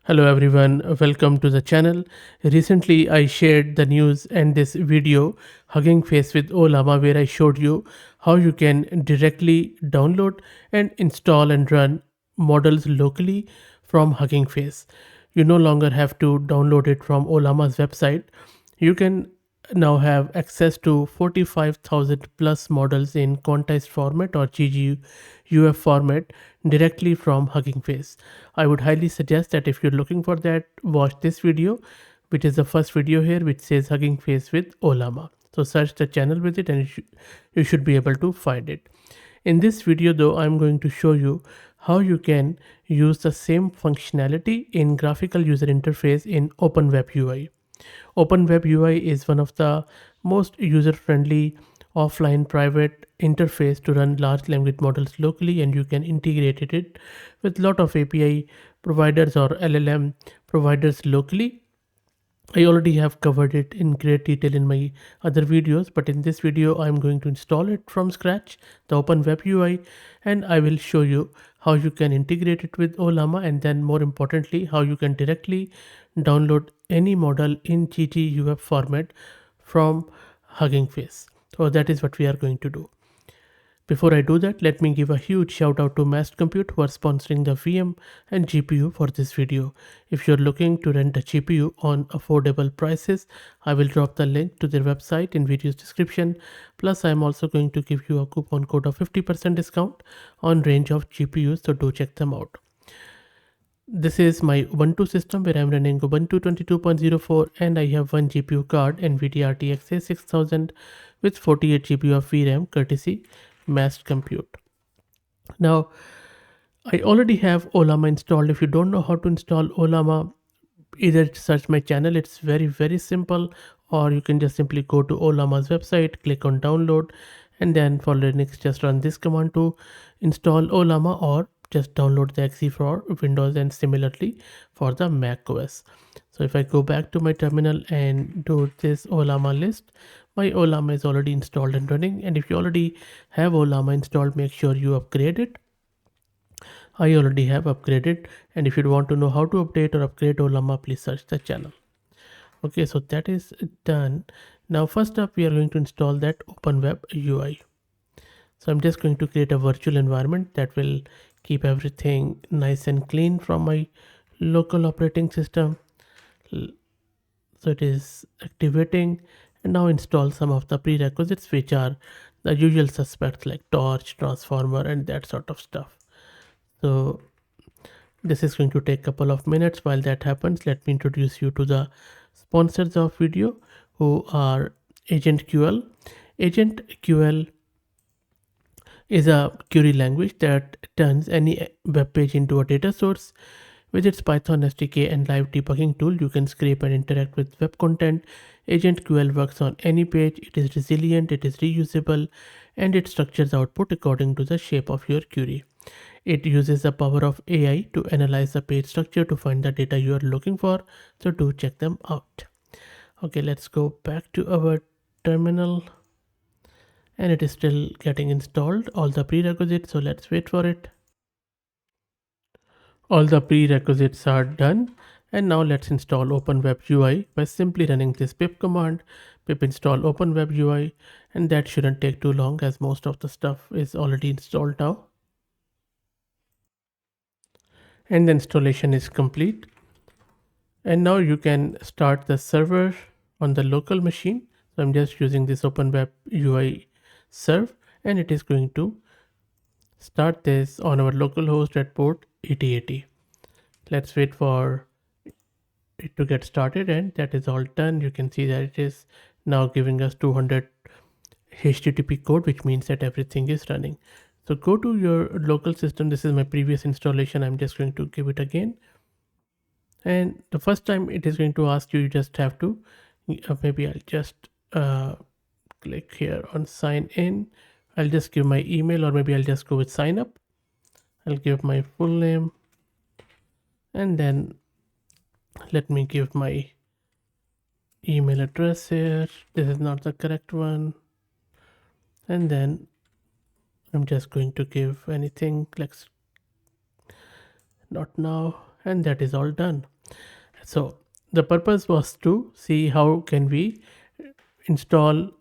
Hello everyone, welcome to the channel. Recently I shared the news and this video Hugging Face with Ollama where I showed you how you can directly download and install and run models locally from Hugging Face. You no longer have to download it from Ollama's website. You can now have access to 45,000 plus models in quantized format or GGUF format directly from Hugging Face. I would highly suggest that if you're looking for that, watch this video, which is the first video here, which says Hugging Face with Ollama. So search the channel with it and you should be able to find it. In this video though, I'm going to show you how you can use the same functionality in graphical user interface in Open WebUI. Open WebUI is one of the most user-friendly offline private interface to run large language models locally, and you can integrate it with lot of API providers or LLM providers locally. I already have covered it in great detail in my other videos, but in this video I'm going to install it from scratch, the Open Web UI, and I will show you how you can integrate it with Ollama, and then more importantly how you can directly download any model in GGUF format from Hugging Face. So that is what we are going to do. Before I do that, let me give a huge shout out to Mast Compute who are sponsoring the VM and GPU for this video. If you're looking to rent a GPU on affordable prices, I will drop the link to their website in video's description. Plus, I'm also going to give you a coupon code of 50% discount on range of GPUs, so do check them out. This is my Ubuntu system where I'm running Ubuntu 22.04 and I have one GPU card NVIDIA RTX A6000 with 48 GB of VRAM courtesy Mast Compute. Now, I already have Ollama installed. If you don't know how to install Ollama, either search my channel, it's very simple, or you can just simply go to Ollama's website, click on download, and then for Linux just run this command to install Ollama, or just download the exe for Windows and similarly for the Mac OS. So if I go back to my terminal and do this Ollama list, my Ollama is already installed and running, and if you already have Ollama installed, make sure you upgrade it. I already have upgraded, and if you want to know how to update or upgrade Ollama, please search the channel. Okay, so that is done. Now first up we are going to install that Open Web UI. So I'm just going to create a virtual environment that will keep everything nice and clean from my local operating system. So it is activating, and now install some of the prerequisites, which are the usual suspects like torch, transformer, and that sort of stuff. So this is going to take a couple of minutes. While that happens, let me introduce you to the sponsors of video, who are AgentQL. AgentQL is a query language that turns any web page into a data source. With its Python SDK and live debugging tool, you can scrape and interact with web content. AgentQL works on any page. It is resilient, it is reusable, and it structures output according to the shape of your query. It uses the power of AI to analyze the page structure to find the data you are looking for, so do check them out. Okay, let's go back to our terminal, and it is still getting installed, all the prerequisites, so let's wait for it. All the prerequisites are done, and now let's install Open Web UI by simply running this pip command, pip install Open Web UI, and that shouldn't take too long as most of the stuff is already installed now. And the installation is complete. And now you can start the server on the local machine. So I'm just using this Open Web UI serve, and it is going to start this on our local host at port 8080. Let's wait for it to get started, and that is all done. You can see that it is now giving us 200 HTTP code, which means that everything is running. So go to your local system. This is my previous installation. I'm just going to give it again. And the first time it is going to ask you, you just have to, maybe I'll just click here on sign in. I'll just give my email, or maybe I'll just go with sign up. I'll give my full name, and then let me give my email address here. This is not the correct one. And then I'm just going to give anything, like not now, and that is all done. So the purpose was to see how can we install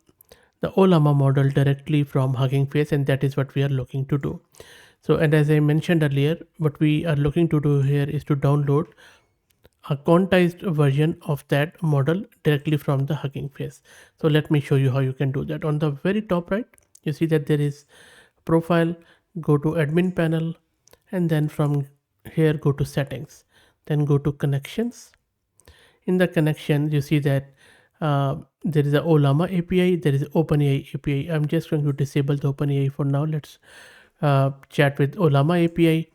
the Ollama model directly from Hugging Face, and that is what we are looking to do. So, and as I mentioned earlier, what we are looking to do here is to download a quantized version of that model directly from the Hugging Face. So let me show you how you can do that. On the very top right, you see that there is profile, go to admin panel, and then from here go to settings, then go to connections. In the connection, you see that there is a Ollama API, there is OpenAI API. I'm just going to disable the OpenAI for now. Let's chat with Ollama API,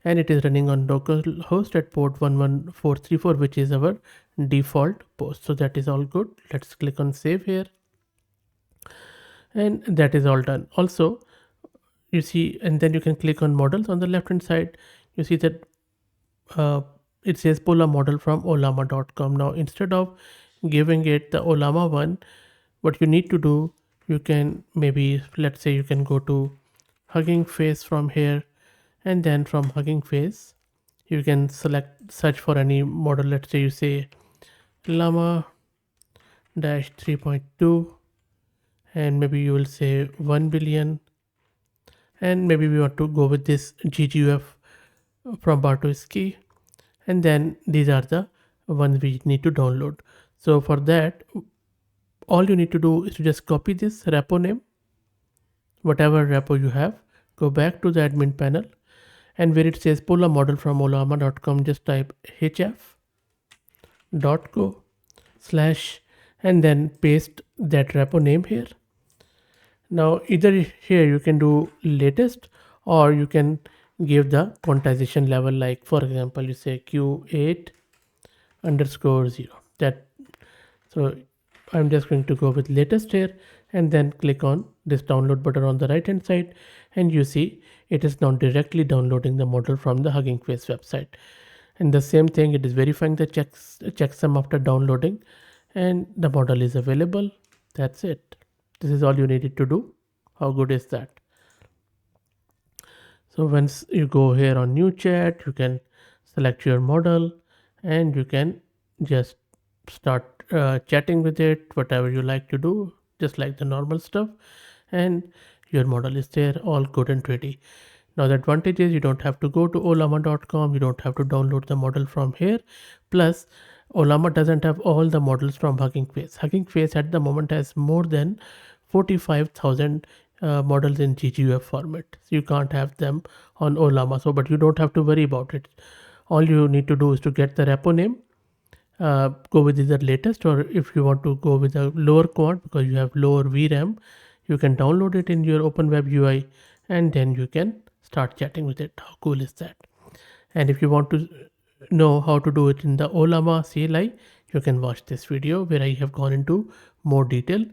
and it is running on localhost at port 11434, which is our default post. So that is all good. Let's click on save here, and that is all done. Also, you see, and then you can click on models on the left hand side. You see that it says pull a model from ollama.com. Now instead of giving it the Ollama one, what you need to do, you can maybe, let's say you can go to Hugging Face from here, and then from Hugging Face you can select search for any model. Let's say you say llama 3.2, and maybe you will say 1 billion, and maybe we want to go with this GGUF from Bartowski, and then these are the ones we need to download. So for that, all you need to do is to just copy this repo name, whatever repo you have, go back to the admin panel, and where it says pull a model from ollama.com, just type hf.go/ and then paste that repo name here. Now either here you can do latest, or you can give the quantization level, like for example you say q8_0. That, so I'm just going to go with latest here, and then click on this download button on the right hand side, and you see it is now directly downloading the model from the Hugging Face website. And the same thing, it is verifying the checksum after downloading, and the model is available. That's it. This is all you needed to do. How good is that? So once you go here on new chat, you can select your model, and you can just start chatting with it, whatever you like to do, just like the normal stuff, and your model is there, all good and ready. Now the advantage is you don't have to go to ollama.com, you don't have to download the model from here. Plus, Ollama doesn't have all the models from Hugging Face. Hugging Face at the moment has more than 45,000 models in GGUF format. So you can't have them on Ollama. So, but you don't have to worry about it. All you need to do is to get the repo name, go with either latest, or if you want to go with a lower quant because you have lower VRAM, you can download it in your Open WebUI, and then you can start chatting with it. How cool is that? And if you want to know how to do it in the Ollama CLI, you can watch this video where I have gone into more detail.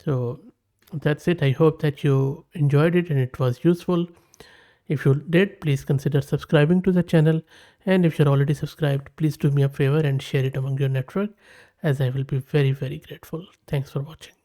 So that's it. I hope that you enjoyed it and it was useful. If you did, please consider subscribing to the channel, and if you're already subscribed, please do me a favor and share it among your network, as I will be very, very grateful. Thanks for watching.